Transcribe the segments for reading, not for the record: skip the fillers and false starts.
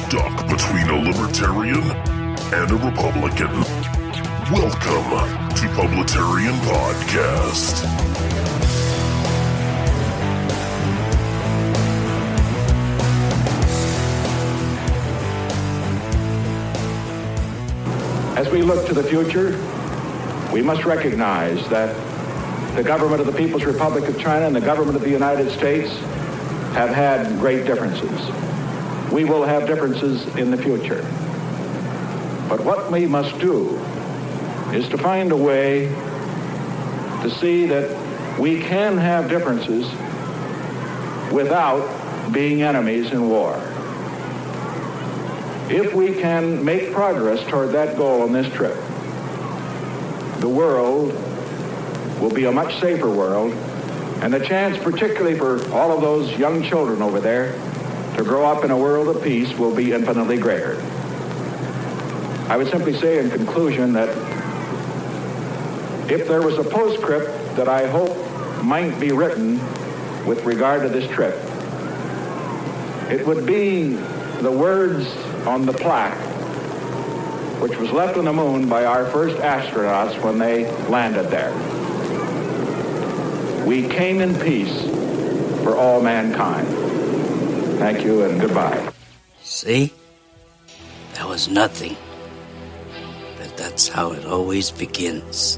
stuck between a libertarian and a Republican? Welcome to Publitarian Podcast. As we look to the future, we must recognize that the government of the People's Republic of China and the government of the United States have had great differences. We will have differences in the future. But what we must do is to find a way to see that we can have differences without being enemies in war. If we can make progress toward that goal on this trip, the world will be a much safer world, and the chance, particularly for all of those young children over there, to grow up in a world of peace will be infinitely greater. I would simply say in conclusion that if there was a postscript that I hope might be written with regard to this trip, it would be the words on the plaque which was left on the moon by our first astronauts when they landed there. We came in peace for all mankind. Thank you and goodbye. See? That was nothing. But that's how it always begins.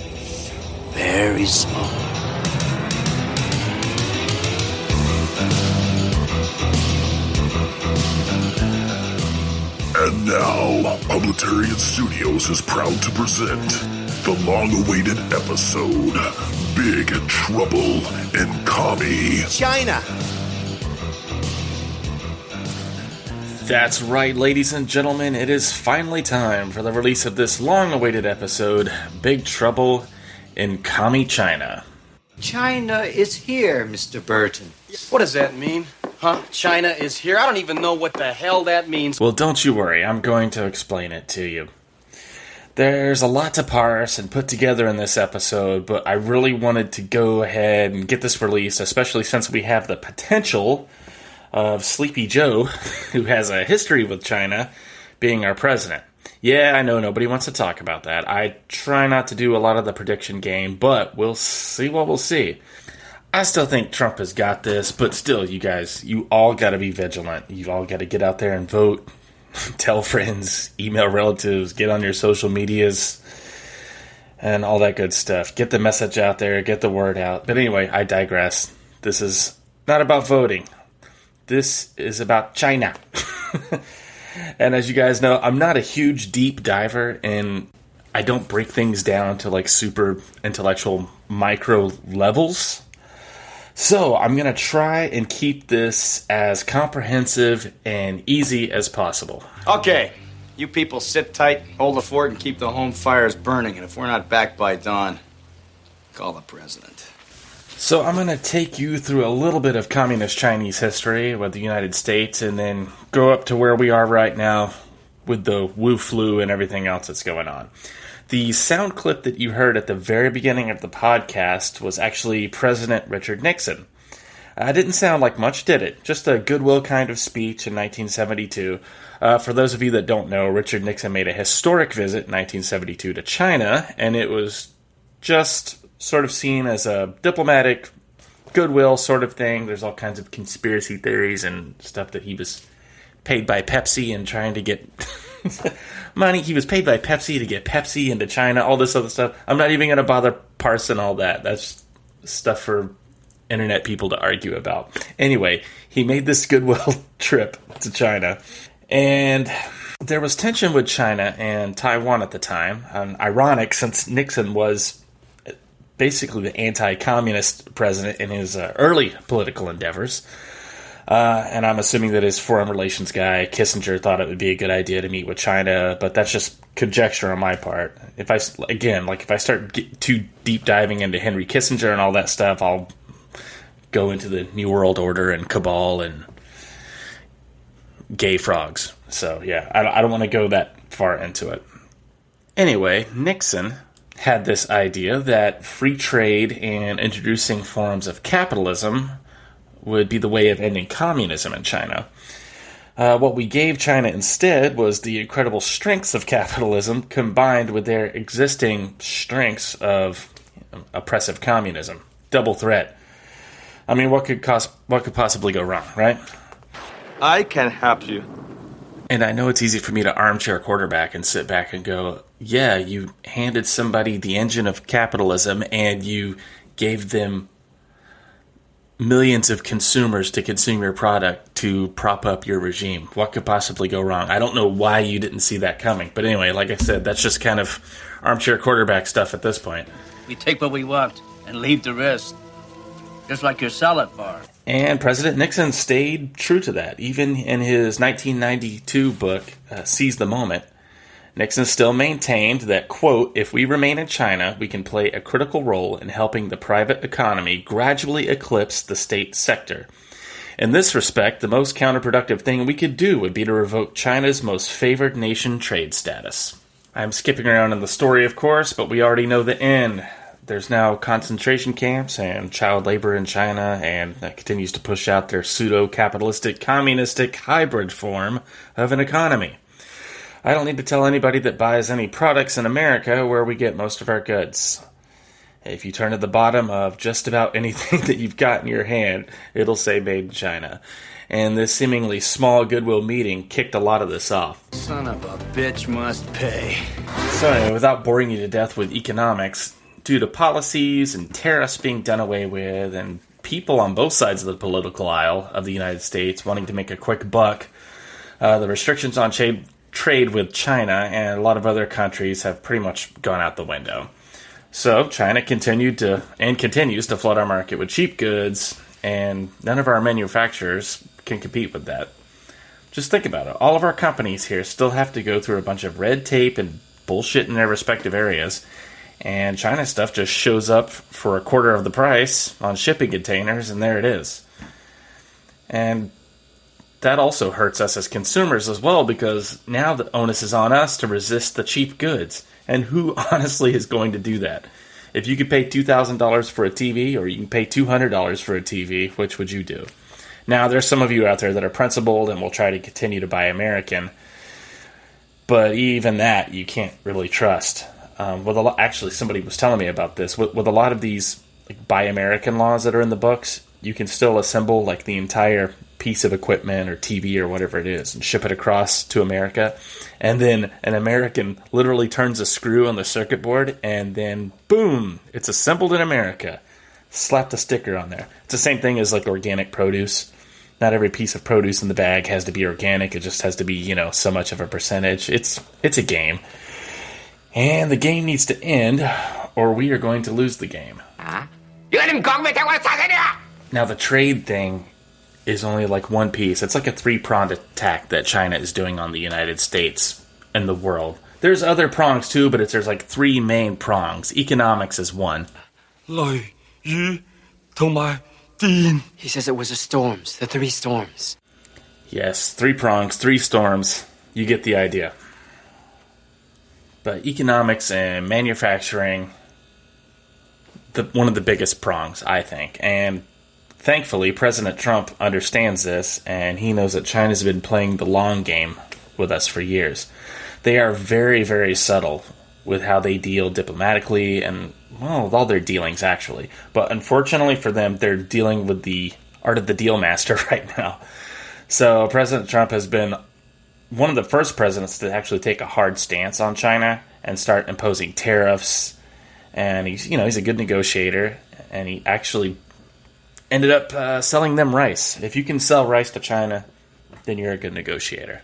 Very small. And now, Publitarian Studios is proud to present the long-awaited episode, Big Trouble in Commie. CHYNA. That's right, ladies and gentlemen, it is finally time for the release of this long-awaited episode, Big Trouble in Commie, China. CHYNA is here, Mr. Burton. What does that mean? Huh? CHYNA is here? I don't even know what the hell that means. Well, don't you worry, I'm going to explain it to you. There's a lot to parse and put together in this episode, but I really wanted to go ahead and get this released, especially since we have the potential of Sleepy Joe, who has a history with China, being our president. Yeah, I know nobody wants to talk about that. I try not to do a lot of the prediction game, but we'll see what we'll see. I still think Trump has got this, but still, you guys, you all got to be vigilant. You all got to get out there and vote. Tell friends, email relatives, get on your social medias, and all that good stuff. Get the message out there, get the word out. But anyway, I digress. This is not about voting. This is about China. And as you guys know, I'm not a huge deep diver, and I don't break things down to like super intellectual micro levels. So I'm going to try and keep this as comprehensive and easy as possible. Okay, you people sit tight, hold the fort, and keep the home fires burning. And if we're not back by dawn, call the president. So I'm going to take you through a little bit of communist Chinese history with the United States and then go up to where we are right now with the Wu flu and everything else that's going on. The sound clip that you heard at the very beginning of the podcast was actually President Richard Nixon. It didn't sound like much, did it? Just a goodwill kind of speech in 1972. For those of you that don't know, Richard Nixon made a historic visit in 1972 to China, and it was just sort of seen as a diplomatic goodwill sort of thing. There's all kinds of conspiracy theories and stuff that he was paid by Pepsi and trying to get money. He was paid by Pepsi to get Pepsi into China, all this other stuff. I'm not even going to bother parsing all that. That's stuff for internet people to argue about. Anyway, he made this goodwill trip to China, and there was tension with China and Taiwan at the time. Ironic, since Nixon was basically the anti-communist president in his early political endeavors. And I'm assuming that his foreign relations guy, Kissinger, thought it would be a good idea to meet with China, but that's just conjecture on my part. If I start too deep diving into Henry Kissinger and all that stuff, I'll go into the New World Order and cabal and gay frogs. So, yeah, I don't want to go that far into it. Anyway, Nixon had this idea that free trade and introducing forms of capitalism would be the way of ending communism in China. What we gave China instead was the incredible strengths of capitalism combined with their existing strengths of oppressive communism. Double threat. I mean, what could possibly go wrong, right? I can help you. And I know it's easy for me to armchair quarterback and sit back and go, yeah, you handed somebody the engine of capitalism and you gave them millions of consumers to consume your product to prop up your regime. What could possibly go wrong? I don't know why you didn't see that coming. But anyway, like I said, that's just kind of armchair quarterback stuff at this point. We take what we want and leave the rest. Just like your salad bar. And President Nixon stayed true to that. Even in his 1992 book, Seize the Moment, Nixon still maintained that, quote, if we remain in China, we can play a critical role in helping the private economy gradually eclipse the state sector. In this respect, the most counterproductive thing we could do would be to revoke China's most favored nation trade status. I'm skipping around in the story, of course, but we already know the end. There's now concentration camps and child labor in China, and that continues to push out their pseudo-capitalistic, communistic hybrid form of an economy. I don't need to tell anybody that buys any products in America where we get most of our goods. If you turn to the bottom of just about anything that you've got in your hand, it'll say made in China. And this seemingly small Goodwill meeting kicked a lot of this off. Son of a bitch must pay. So anyway, without boring you to death with economics, due to policies and tariffs being done away with and people on both sides of the political aisle of the United States wanting to make a quick buck, the restrictions on trade with China and a lot of other countries have pretty much gone out the window. So China continues to flood our market with cheap goods, and none of our manufacturers can compete with that. Just think about it. All of our companies here still have to go through a bunch of red tape and bullshit in their respective areas, and China stuff just shows up for a quarter of the price on shipping containers, and there it is. And that also hurts us as consumers as well, because now the onus is on us to resist the cheap goods. And who honestly is going to do that? If you could pay $2,000 for a TV, or you can pay $200 for a TV, which would you do? Now, there's some of you out there that are principled and will try to continue to buy American, but even that you can't really trust. Actually, somebody was telling me about this. With a lot of these Buy American laws that are in the books, you can still assemble like the entire piece of equipment or TV or whatever it is and ship it across to America. And then an American literally turns a screw on the circuit board and then boom, it's assembled in America. Slap the sticker on there. It's the same thing as like organic produce. Not every piece of produce in the bag has to be organic. It just has to be, so much of a percentage. It's a game. And the game needs to end, or we are going to lose the game. Now, the trade thing is only like one piece. It's like a three-pronged attack that China is doing on the United States and the world. There's other prongs too, but there's like three main prongs. Economics is one. He says it was the storms, the three storms. Yes, 3 prongs, 3 storms. You get the idea. But economics and manufacturing, one of the biggest prongs, I think. And thankfully, President Trump understands this, and he knows that China's been playing the long game with us for years. They are very, very subtle with how they deal diplomatically and, well, with all their dealings, actually. But unfortunately for them, they're dealing with the art of the deal master right now. So President Trump has been one of the first presidents to actually take a hard stance on China and start imposing tariffs. And he's a good negotiator, and he actually ended up selling them rice. If you can sell rice to China, then you're a good negotiator.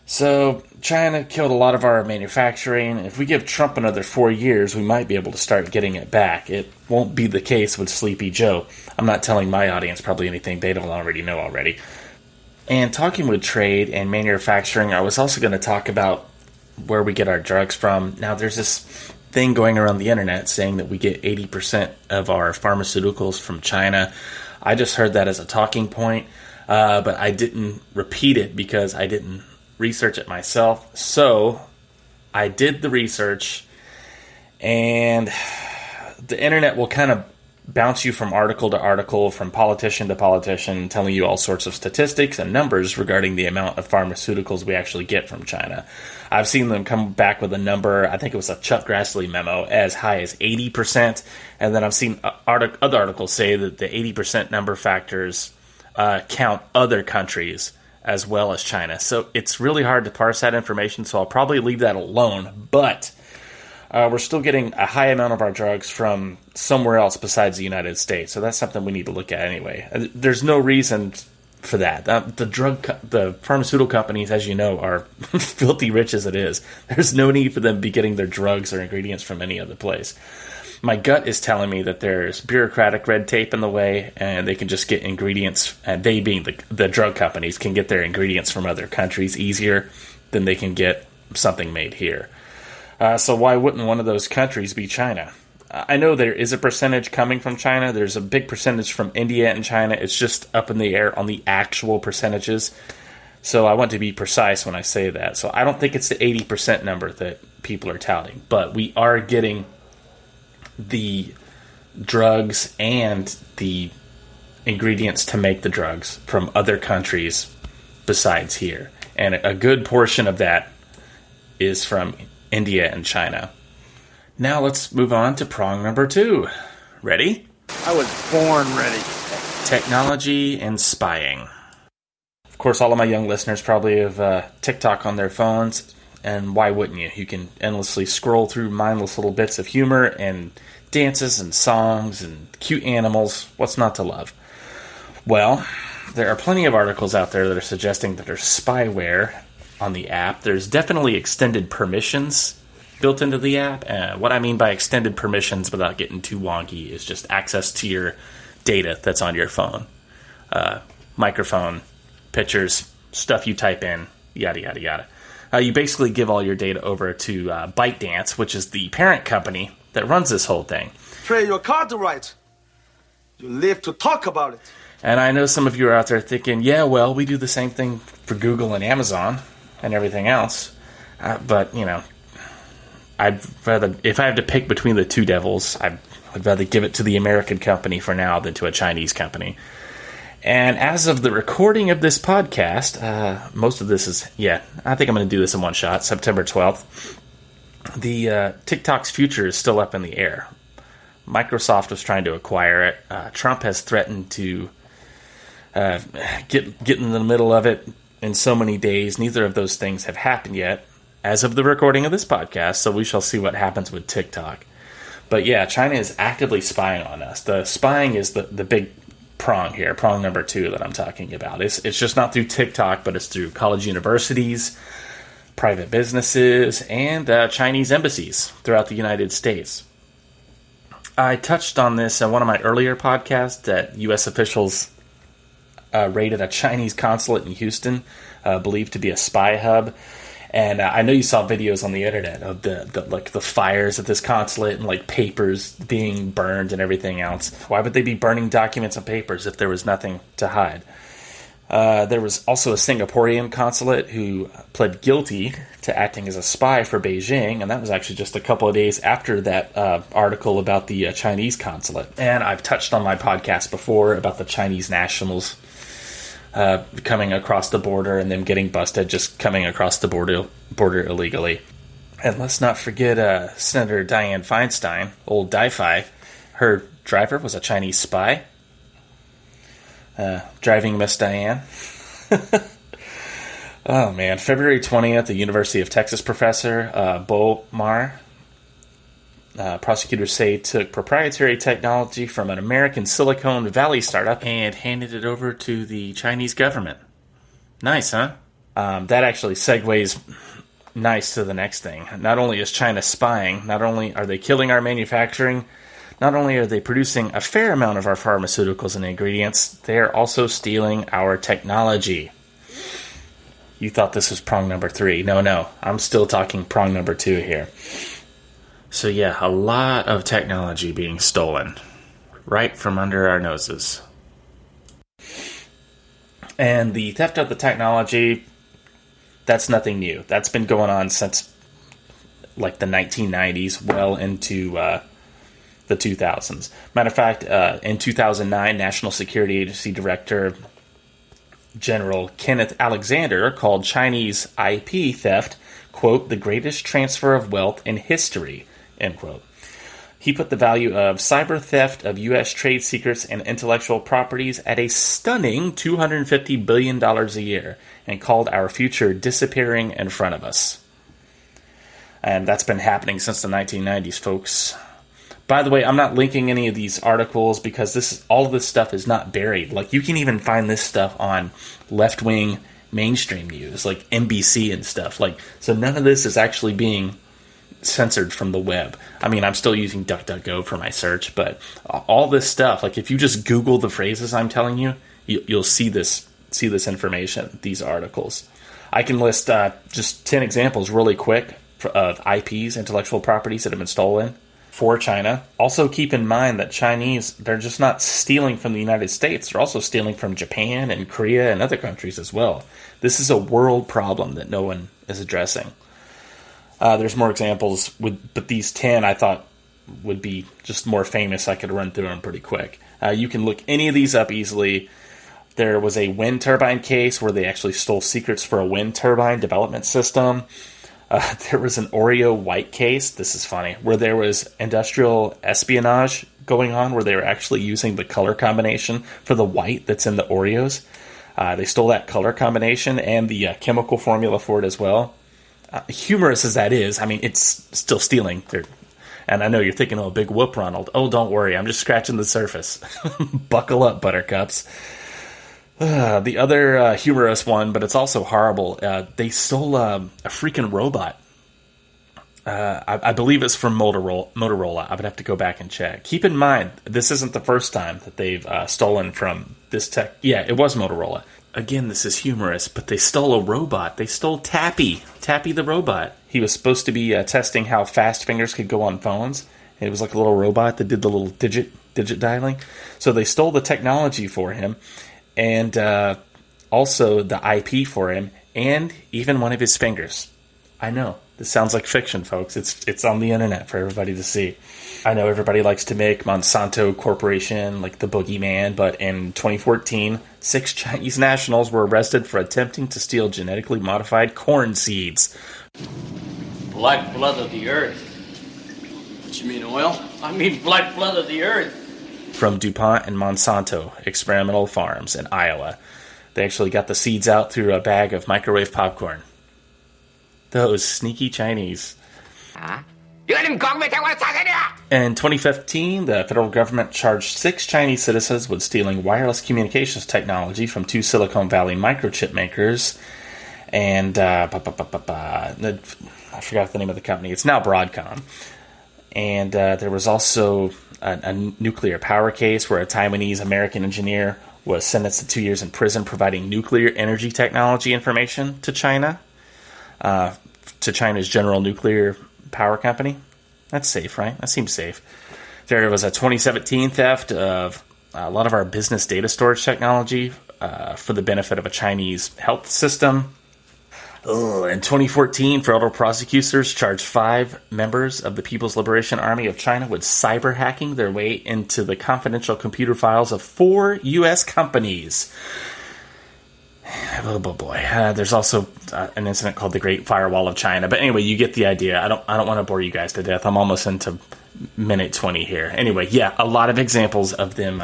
So China killed a lot of our manufacturing. If we give Trump another 4 years, we might be able to start getting it back. It won't be the case with Sleepy Joe. I'm not telling my audience probably anything they don't already know already. And talking with trade and manufacturing, I was also going to talk about where we get our drugs from. Now, there's this thing going around the internet saying that we get 80% of our pharmaceuticals from China. I just heard that as a talking point, but I didn't repeat it because I didn't research it myself. So I did the research, and the internet will kind of bounce you from article to article, from politician to politician, telling you all sorts of statistics and numbers regarding the amount of pharmaceuticals we actually get from China. I've seen them come back with a number, I think it was a Chuck Grassley memo, as high as 80%, and then I've seen other articles say that the 80% number factors count other countries as well as China. So it's really hard to parse that information, so I'll probably leave that alone, but we're still getting a high amount of our drugs from somewhere else besides the United States, so that's something we need to look at anyway. There's no reason for that. The pharmaceutical companies, as you know, are filthy rich as it is. There's no need for them to be getting their drugs or ingredients from any other place. My gut is telling me that there's bureaucratic red tape in the way, and they can just get ingredients, and they being the drug companies, can get their ingredients from other countries easier than they can get something made here. So why wouldn't one of those countries be China? I know there is a percentage coming from China. There's a big percentage from India and China. It's just up in the air on the actual percentages. So I want to be precise when I say that. So I don't think it's the 80% number that people are touting. But we are getting the drugs and the ingredients to make the drugs from other countries besides here. And a good portion of that is from India and China. Now let's move on to prong number 2. Ready? I was born ready. Technology and spying. Of course, all of my young listeners probably have TikTok on their phones, and why wouldn't you? You can endlessly scroll through mindless little bits of humor and dances and songs and cute animals. What's not to love? Well, there are plenty of articles out there that are suggesting that there's spyware on the app. There's definitely extended permissions built into the app. What I mean by extended permissions, without getting too wonky, is just access to your data that's on your phone. Microphone, pictures, stuff you type in, yada, yada, yada. You basically give all your data over to ByteDance, which is the parent company that runs this whole thing. Play your card right. You live to talk about it. And I know some of you are out there thinking, yeah, well, we do the same thing for Google and Amazon and everything else. But, you know, I'd rather, if I have to pick between the two devils, I'd rather give it to the American company for now than to a Chinese company. And as of the recording of this podcast, most of this is, I think I'm going to do this in one shot, September 12th. The TikTok's future is still up in the air. Microsoft was trying to acquire it. Trump has threatened to get in the middle of it in so many days. Neither of those things have happened yet as of the recording of this podcast, so we shall see what happens with TikTok. But yeah, China is actively spying on us. The spying is the big prong here, prong number 2 that I'm talking about. It's just not through TikTok, but it's through college universities, private businesses, and Chinese embassies throughout the United States. I touched on this in one of my earlier podcasts that U.S. officials raided a Chinese consulate in Houston, believed to be a spy hub. And I know you saw videos on the internet of the fires at this consulate and like papers being burned and everything else. Why would they be burning documents and papers if there was nothing to hide? There was also a Singaporean consulate who pled guilty to acting as a spy for Beijing, and that was actually just a couple of days after that article about the Chinese consulate. And I've touched on my podcast before about the Chinese nationals coming across the border and them getting busted just coming across the border illegally. And let's not forget Senator Dianne Feinstein, old Di-Fi. Her driver was a Chinese spy. Driving Miss Diane. Oh man, February 20th, the University of Texas professor, Bo Mar, prosecutors say took proprietary technology from an American Silicon Valley startup and handed it over to the Chinese government. Nice, huh? That actually segues nice to the next thing. Not only is China spying, not only are they killing our manufacturing, not only are they producing a fair amount of our pharmaceuticals and ingredients, they are also stealing our technology. You thought this was prong number 3. No, I'm still talking prong number 2 here. So yeah, a lot of technology being stolen right from under our noses. And the theft of the technology, that's nothing new. That's been going on since like the 1990s, well into the 2000s. Matter of fact, in 2009, National Security Agency Director General Kenneth Alexander called Chinese IP theft, quote, the greatest transfer of wealth in history, end quote. He put the value of cyber theft of U.S. trade secrets and intellectual properties at a stunning $250 billion a year and called our future disappearing in front of us. And that's been happening since the 1990s, folks. By the way, I'm not linking any of these articles because all of this stuff is not buried. Like, you can even find this stuff on left-wing mainstream news, like NBC and stuff. Like, so none of this is actually being censored from the web. I mean, I'm still using DuckDuckGo for my search, but all this stuff, like if you just Google the phrases I'm telling you, you'll see this information, these articles. I can list just 10 examples really quick of IPs, intellectual properties that have been stolen for China. Also keep in mind that Chinese, they're just not stealing from the United States, they're also stealing from Japan and Korea and other countries as well. This is a world problem that no one is addressing. There's more examples, but these 10 I thought would be just more famous. I could run through them pretty quick. You can look any of these up easily. There was a wind turbine case where they actually stole secrets for a wind turbine development system. There was an Oreo white case, this is funny, where there was industrial espionage going on, where they were actually using the color combination for the white that's in the Oreos. They stole that color combination and the chemical formula for it as well. Humorous as that is, I mean, it's still stealing. And I know you're thinking, oh, big whoop, Ronald. Oh, don't worry, I'm just scratching the surface. Buckle up, buttercups. The other humorous one, but it's also horrible, they stole a freaking robot. I believe it's from Motorola. I would have to go back and check. Keep in mind, this isn't the first time that they've stolen from this tech. Yeah, it was Motorola. Again, this is humorous, but they stole a robot. They stole Tappy the robot. He was supposed to be testing how fast fingers could go on phones. It was like a little robot that did the little digit dialing. So they stole the technology for him, and also the IP for him, and even one of his fingers. I know, this sounds like fiction, folks. It's on the internet for everybody to see. I know everybody likes to make Monsanto Corporation like the boogeyman, but in 2014, 6 Chinese nationals were arrested for attempting to steal genetically modified corn seeds. Black blood of the earth. What you mean, oil? I mean black blood of the earth. From DuPont and Monsanto experimental farms in Iowa. They actually got the seeds out through a bag of microwave popcorn. Those sneaky Chinese. In 2015, the federal government charged 6 Chinese citizens with stealing wireless communications technology from 2 Silicon Valley microchip makers. And I forgot the name of the company. It's now Broadcom. And there was also a nuclear power case where a Taiwanese-American engineer was sentenced to 2 years in prison providing nuclear energy technology information to China, to China's General Nuclear Power Company. That's safe, right? That seems safe. There was a 2017 theft of a lot of our business data storage technology for the benefit of a Chinese health system. In 2014, federal prosecutors charged 5 members of the People's Liberation Army of China with cyber hacking their way into the confidential computer files of 4 U.S. companies. Oh boy. There's also an incident called the Great Firewall of China. But anyway, you get the idea. I don't want to bore you guys to death. I'm almost into minute 20 here. Anyway, yeah, a lot of examples of them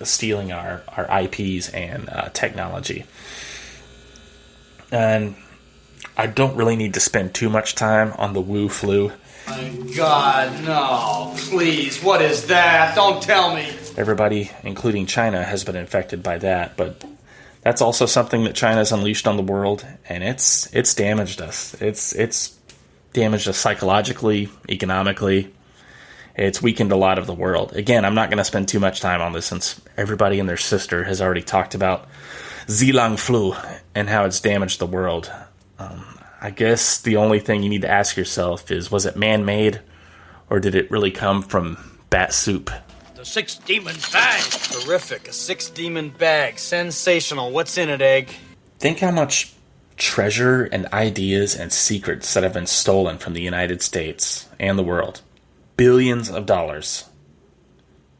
stealing our IPs and technology. And I don't really need to spend too much time on the Wu flu. My God, no. Please, what is that? Don't tell me. Everybody, including China, has been infected by that, but that's also something that China's unleashed on the world, and it's damaged us. It's damaged us psychologically, economically. It's weakened a lot of the world. Again, I'm not going to spend too much time on this since everybody and their sister has already talked about Xilang flu and how it's damaged the world. I guess the only thing you need to ask yourself is, was it man-made, or did it really come from bat soup? The 6 demon bag. Terrific. A 6 demon bag. Sensational. What's in it, Egg? Think how much treasure and ideas and secrets that have been stolen from the United States and the world. Billions of dollars.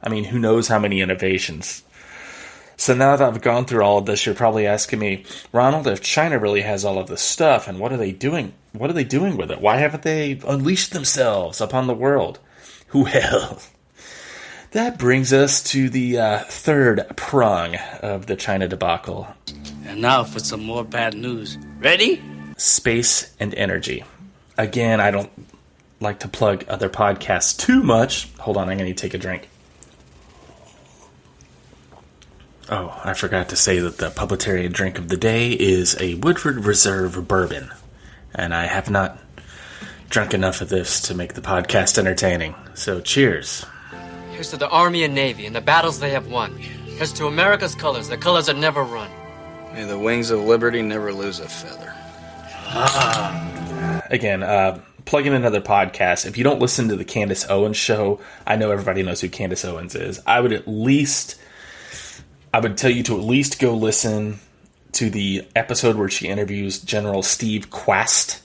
I mean, who knows how many innovations. So now that I've gone through all of this, you're probably asking me, Ronald, if China really has all of this stuff, and what are they doing? What are they doing with it? Why haven't they unleashed themselves upon the world? Well, that brings us to the third prong of the China debacle. And now for some more bad news. Ready? Space and energy. Again, I don't like to plug other podcasts too much. Hold on, I'm going to take a drink. Oh, I forgot to say that the Publitarian drink of the day is a Woodford Reserve bourbon. And I have not drunk enough of this to make the podcast entertaining. So cheers. Here's to the Army and Navy and the battles they have won. Here's to America's colors, the colors that never run. May the wings of liberty never lose a feather. Again, plug in another podcast. If you don't listen to the Candace Owens show, I know everybody knows who Candace Owens is. I would tell you to at least go listen to the episode where she interviews General Steve Quast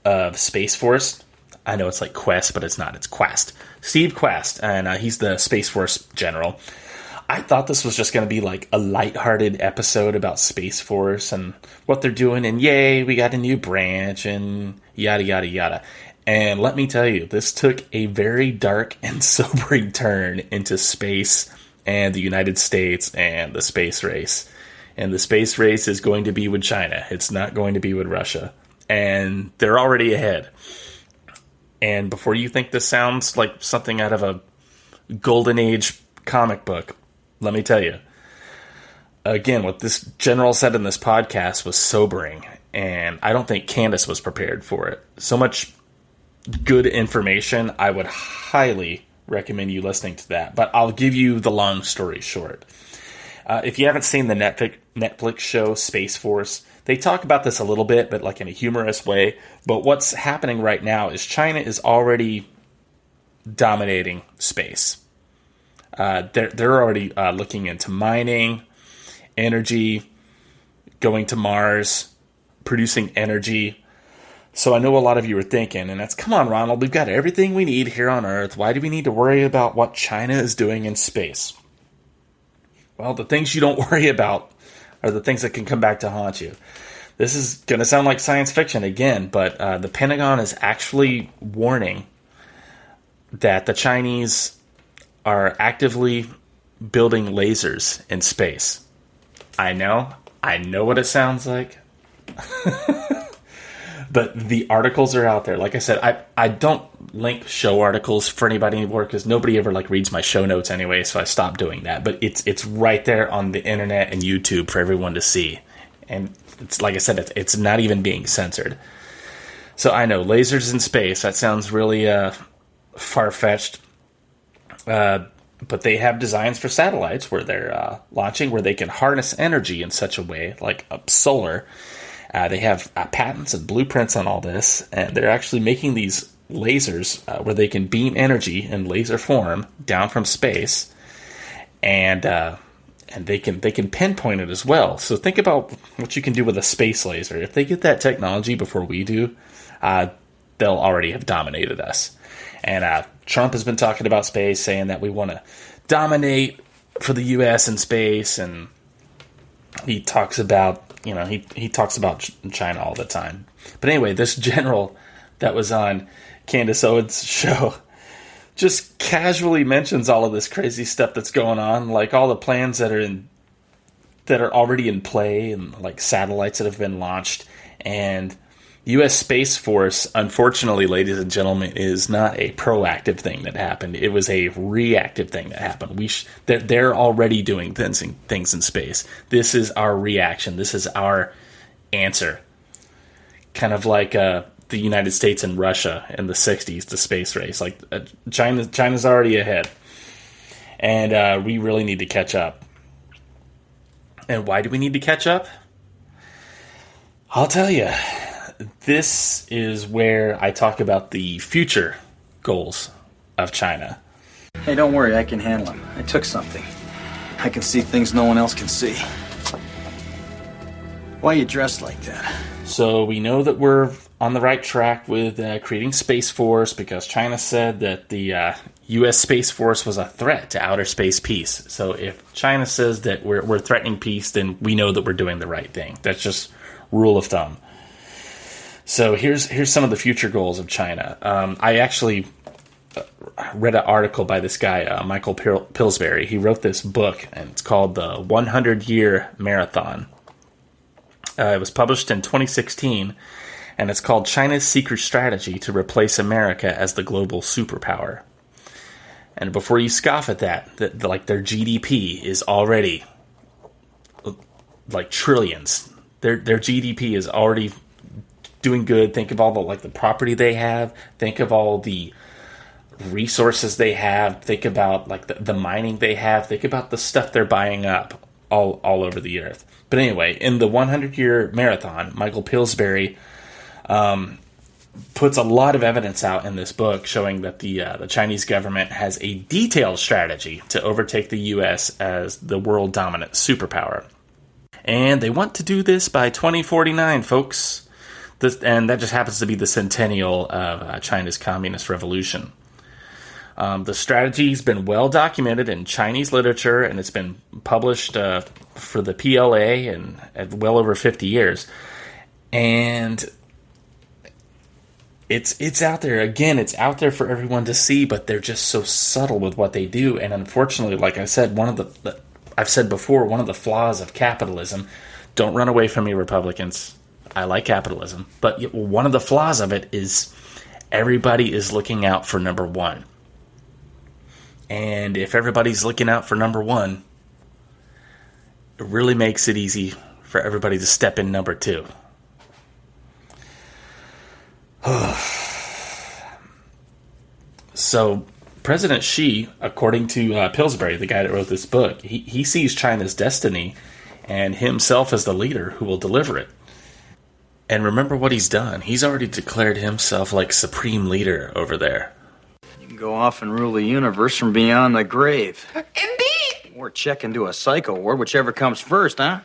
of Space Force. I know it's like Quest, but it's not. It's Quast. Steve Quast, and he's the Space Force general. I thought this was just going to be like a lighthearted episode about Space Force and what they're doing, and yay, we got a new branch, and yada, yada, yada. And let me tell you, this took a very dark and sobering turn into space and the United States and the space race. And the space race is going to be with China. It's not going to be with Russia. And they're already ahead. And before you think this sounds like something out of a Golden Age comic book, let me tell you. Again, what this general said in this podcast was sobering. And I don't think Candace was prepared for it. So much good information, I would highly recommend you listening to that. But I'll give you the long story short. If you haven't seen the Netflix show Space Force, they talk about this a little bit, but like in a humorous way. But what's happening right now is China is already dominating space. They're already looking into mining, energy, going to Mars, producing energy. So I know a lot of you are thinking, and that's, come on, Ronald, we've got everything we need here on Earth. Why do we need to worry about what China is doing in space? Well, the things you don't worry about are the things that can come back to haunt you. This is going to sound like science fiction again, but the Pentagon is actually warning that the Chinese are actively building lasers in space. I know what it sounds like. But the articles are out there. Like I said, I don't link show articles for anybody anymore because nobody ever reads my show notes anyway, so I stopped doing that. But it's right there on the internet and YouTube for everyone to see. And it's like I said, it's not even being censored. So I know, lasers in space, that sounds really far-fetched. But they have designs for satellites where they're launching, where they can harness energy in such a way, like solar. They have patents and blueprints on all this, and they're actually making these lasers where they can beam energy in laser form down from space, and they can pinpoint it as well. So think about what you can do with a space laser. If they get that technology before we do, they'll already have dominated us. And Trump has been talking about space, saying that we want to dominate for the U.S. in space, and he talks about he talks about China all the time. But anyway, this general that was on Candace Owens' show just casually mentions all of this crazy stuff that's going on, like all the plans that are already in play, and like satellites that have been launched. And U.S. Space Force, unfortunately, ladies and gentlemen, is not a proactive thing that happened. It was a reactive thing that happened. They're already doing things in space. This is our reaction. This is our answer. Kind of like the United States and Russia in the 60s, the space race. Like China's already ahead. And we really need to catch up. And why do we need to catch up? I'll tell you. This is where I talk about the future goals of China. Hey, don't worry, I can handle them. I took something. I can see things no one else can see. Why are you dressed like that? So we know that we're on the right track with creating Space Force because China said that the U.S. Space Force was a threat to outer space peace. So if China says that we're threatening peace, then we know that we're doing the right thing. That's just rule of thumb. So here's some of the future goals of China. I actually read an article by this guy, Michael Pillsbury. He wrote this book, and it's called The 100-Year Marathon. It was published in 2016, and it's called China's Secret Strategy to Replace America as the Global Superpower. And before you scoff at that, like their GDP is already like trillions. Their GDP is already doing good. Think of all the property they have. Think of all the resources they have. Think about like the mining they have. Think about the stuff they're buying up all over the earth. But anyway, in the 100-Year Marathon, Michael Pillsbury puts a lot of evidence out in this book showing that the Chinese government has a detailed strategy to overtake the U.S. as the world dominant superpower. And they want to do this by 2049, folks. And that just happens to be the centennial of China's Communist Revolution. The strategy's been well documented in Chinese literature, and it's been published for the PLA and well over 50 years. And it's out there. Again, it's out there for everyone to see, but they're just so subtle with what they do. And unfortunately, like I said, I've said before, one of the flaws of capitalism, don't run away from me, Republicans. I like capitalism. But one of the flaws of it is everybody is looking out for number one. And if everybody's looking out for number one, it really makes it easy for everybody to step in number two. So President Xi, according to Pillsbury, the guy that wrote this book, he sees China's destiny and himself as the leader who will deliver it. And remember what he's done. He's already declared himself like supreme leader over there. You can go off and rule the universe from beyond the grave. Indeed! Or check into a psycho ward, whichever comes first, huh?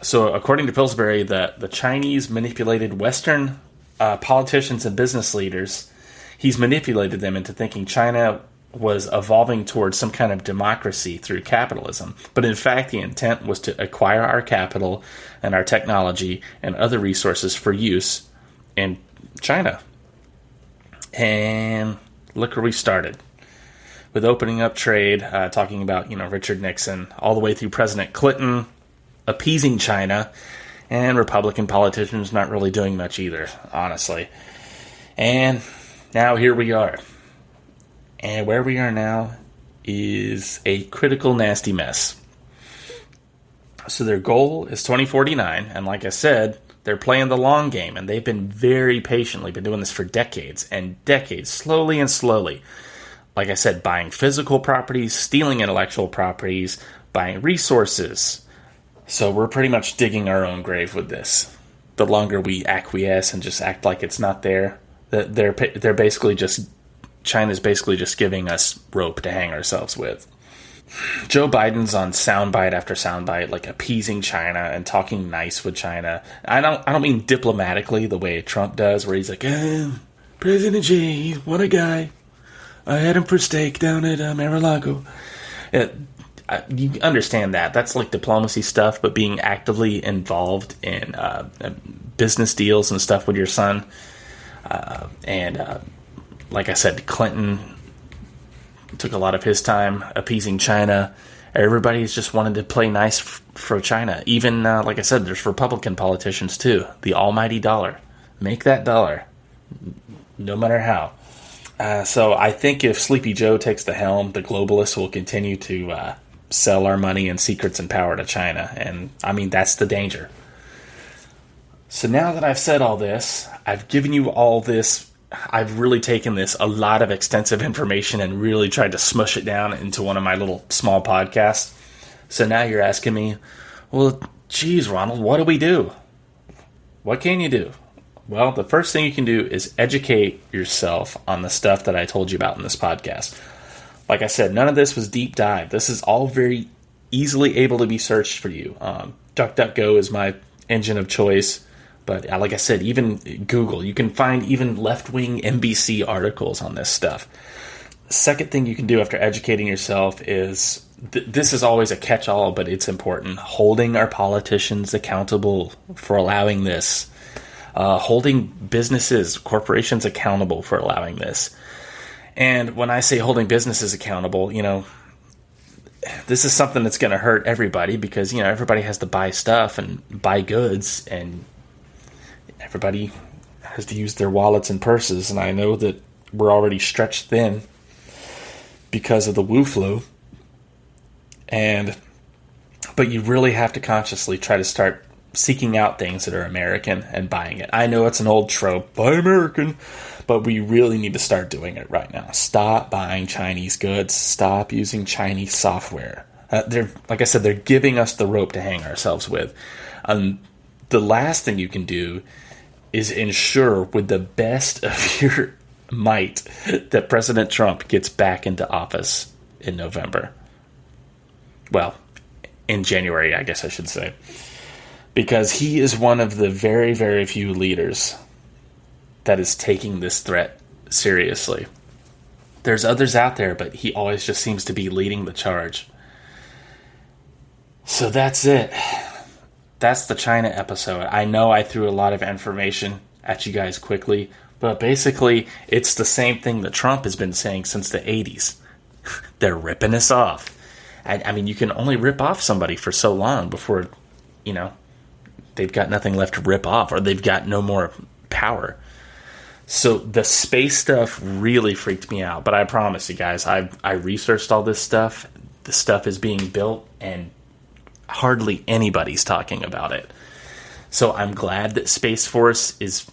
So according to Pillsbury, the Chinese manipulated Western politicians and business leaders. He's manipulated them into thinking China was evolving towards some kind of democracy through capitalism. But in fact, the intent was to acquire our capital and our technology and other resources for use in China. And look where we started. With opening up trade, talking about, Richard Nixon, all the way through President Clinton, appeasing China, and Republican politicians not really doing much either, honestly. And now here we are. And where we are now is a critical, nasty mess. So their goal is 2049, and like I said, they're playing the long game, and they've been very patiently been doing this for decades and decades, slowly and slowly. Like I said, buying physical properties, stealing intellectual properties, buying resources. So we're pretty much digging our own grave with this. The longer we acquiesce and just act like it's not there, they're basically just, China's basically just giving us rope to hang ourselves with. Joe Biden's on soundbite after soundbite, like appeasing China and talking nice with China. I don't mean diplomatically the way Trump does, where he's like, President Xi, what a guy. I had him for steak down at Mar-a-Lago. You understand that. That's like diplomacy stuff, but being actively involved in business deals and stuff with your son. Like I said, Clinton took a lot of his time appeasing China. Everybody's just wanted to play nice for China. Even, like I said, there's Republican politicians too. The almighty dollar. Make that dollar. No matter how. So I think if Sleepy Joe takes the helm, the globalists will continue to sell our money and secrets and power to China. And, I mean, that's the danger. So now that I've said all this, I've given you all this. I've really taken a lot of extensive information and really tried to smush it down into one of my little small podcasts. So now you're asking me, well, geez, Ronald, what do we do? What can you do? Well, the first thing you can do is educate yourself on the stuff that I told you about in this podcast. Like I said, none of this was deep dive. This is all very easily able to be searched for you. DuckDuckGo is my engine of choice. But like I said, even Google, you can find even left-wing NBC articles on this stuff. second thing you can do after educating yourself is, this is always a catch-all, but it's important. Holding our politicians accountable for allowing this. Holding businesses, corporations accountable for allowing this. And when I say holding businesses accountable, this is something that's going to hurt everybody because, everybody has to buy stuff and buy goods, and everybody has to use their wallets and purses. And I know that we're already stretched thin because of the Wu flu. But you really have to consciously try to start seeking out things that are American and buying it. I know it's an old trope, buy American, but we really need to start doing it right now. Stop buying Chinese goods. Stop using Chinese software. Like I said, they're giving us the rope to hang ourselves with. The last thing you can do is ensure with the best of your might that President Trump gets back into office in November. Well, in January, I guess I should say. Because he is one of the very, very few leaders that is taking this threat seriously. There's others out there, but he always just seems to be leading the charge. So that's it. That's the China episode. I know I threw a lot of information at you guys quickly, but basically it's the same thing that Trump has been saying since the 80s. They're ripping us off. I mean, you can only rip off somebody for so long before, they've got nothing left to rip off, or they've got no more power. So the space stuff really freaked me out. But I promise you guys, I researched all this stuff. The stuff is being built, and hardly anybody's talking about it. So I'm glad that Space Force is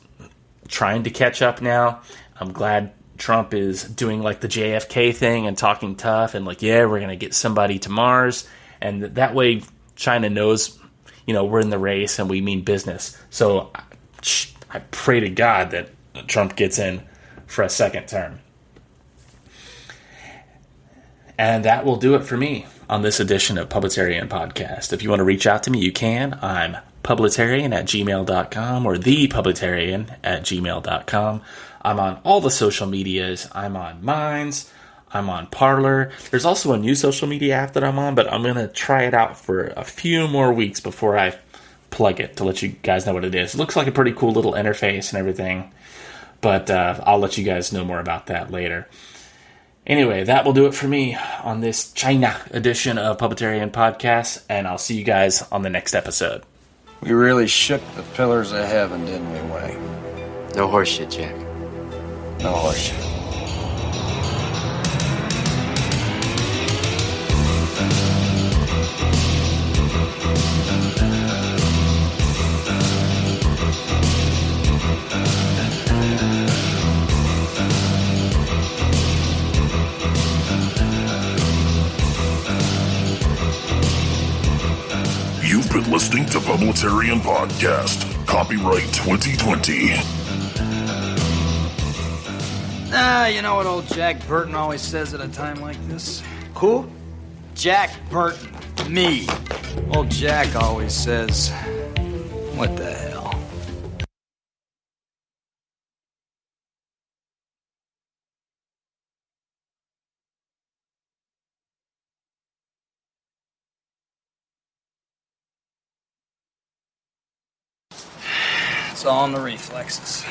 trying to catch up now. I'm glad Trump is doing like the JFK thing and talking tough and like, yeah, we're going to get somebody to Mars. And that way China knows, we're in the race and we mean business. So I pray to God that Trump gets in for a second term. And that will do it for me on this edition of Publitarian Podcast. If you want to reach out to me, you can. I'm publitarian@gmail.com or thepublitarian@gmail.com. I'm on all the social medias. I'm on Minds. I'm on Parler. There's also a new social media app that I'm on, but I'm going to try it out for a few more weeks before I plug it to let you guys know what it is. It looks like a pretty cool little interface and everything, but I'll let you guys know more about that later. Anyway, that will do it for me on this China edition of Publitarian Podcast, and I'll see you guys on the next episode. We really shook the pillars of heaven, didn't we, Wayne? No horseshit, Jack. No horseshit. You've been listening to Publitarian Podcast. Copyright 2020. You know what old Jack Burton always says at a time like this? Who? Jack Burton. Me. Old Jack always says, what the hell? It's all in the reflexes.